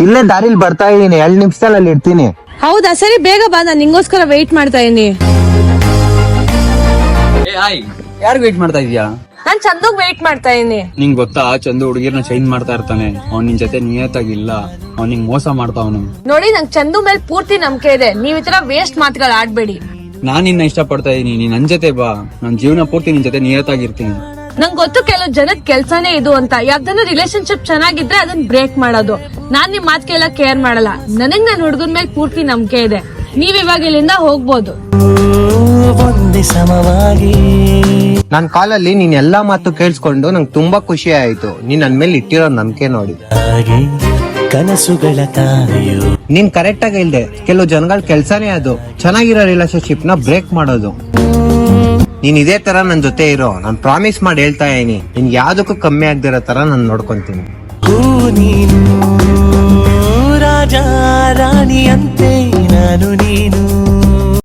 ಇಲ್ಲೇ ದಾರಿಲಿ ಬರ್ತಾ ಇದೀನಿ, 2 ನಿಮಿಷದಲ್ಲಿ ಅಲ್ಲಿ ಇರ್ತೀನಿ. ಹೌದಾ, ಸರಿ ಬೇಗ ಬಾ, ನಾನು ನಿಂಗೋಸ್ಕರ ವೆಯ್ಟ್ ಮಾಡ್ತಾ ಇದೀನಿ. ಯಾರು ವೇಟ್ ಮಾಡ್ತಾ ಇದೀಯಾ? ನಾನ್ ಚಂದುಗ್ ವೆಯ್ಟ್ ಮಾಡ್ತಾ ಇದೀನಿ. ನಿಂಗ್ ಗೊತ್ತಾ, ಚಂದು ಹುಡುಗಿರ್ನ ಚೇಂಜ್ ಮಾಡ್ತಾ ಇರ್ತಾನೆ. ಅವ್ನ್ ನಿನ್ ಜೊತೆ ನಿಯತ್ತಾಗಿಲ್ಲ, ಅವ್ನ್ ನಿಂಗ್ ಮೋಸ ಮಾಡ್ತಾವನು. ನೋಡಿ, ನಂಗ್ ಚಂದು ಮೇಲೆ ಪೂರ್ತಿ ನಂಬಿಕೆ ಇದೆ. ನೀವ್ ಈ ತರ ವೇಸ್ಟ್ ಮಾತುಗಳು ಆಡ್ಬೇಡಿ. ನಾನ್ ನಿನ್ನ ಇಷ್ಟ ಪಡ್ತಾ ಇದೀನಿ, ನೀನ್ ನನ್ ಜೊತೆ ಬಾ. ನನ್ ಜೀವನ ಪೂರ್ತಿ ನಿನ್ ಜೊತೆ ನಿಯತ್ತಾಗಿರ್ತೀನಿ. ನಂಗ್ ಗೊತ್ತು ಕೆಲವು ಜನದ ಕೆಲ್ಸನೇ ಇದು ಅಂತ. ಯಾವ್ದಾದ್ರು ರಿಲೇಶನ್ಶಿಪ್ ಚೆನ್ನಾಗಿದ್ರೆ ಅದನ್ನ ಬ್ರೇಕ್ ಮಾಡೋದು. ನಾನ್ ನಿಮ್ ಮಾತ್ಗೆಲ್ಲ ಕೇರ್ ಮಾಡಲ್ಲ. ನನಗ್ ನನ್ ಹುಡುಗನ್ ಮೇಲೆ ಪೂರ್ತಿ ನಂಬಿಕೆ ಇದೆ. ನೀವ್ ಇವಾಗ ಇಲ್ಲಿಂದ ಹೋಗ್ಬೋದು. ನನ್ ಕಾಲಲ್ಲಿ ನೀನ್ ಎಲ್ಲಾ ಮಾತು ಕೇಳಿಸ್ಕೊಂಡು ನಂಗೆ ತುಂಬಾ ಖುಷಿ ಆಯ್ತು. ನೀನ್ ನನ್ ಮೇಲೆ ಇಟ್ಟಿರೋ ನಂಬಿಕೆ ನೋಡಿ. ಕನಸುಗಳ ತಾರೆಯು ನೀನ್ ಕರೆಕ್ಟ್ ಆಗಿ ಇಲ್ದೆ ಕೆಲವು ಜನಗಳ ಕೆಲ್ಸನೇ ಅದು ಚೆನ್ನಾಗಿರೋ ರಿಲೇಶನ್ಶಿಪ್ ನ ಬ್ರೇಕ್ ಮಾಡೋದು. ನೀನ್ ಇದೇ ತರ ನನ್ ಜೊತೆ ಇರೋ, ನಾನ್ ಪ್ರಾಮಿಸ್ ಮಾಡಿ ಹೇಳ್ತಾ ಇದೀನಿ, ನಿನ್ ಯಾವ್ದಕ್ಕೂ ಕಮ್ಮಿ ಆಗ್ದಿರೋ ತರ ನಾನ್ ನೋಡ್ಕೊಂತೀನಿ. ನೀನು ರಾಜ ರಾಣಿಯಂತೆ ನಾನು ನೀನು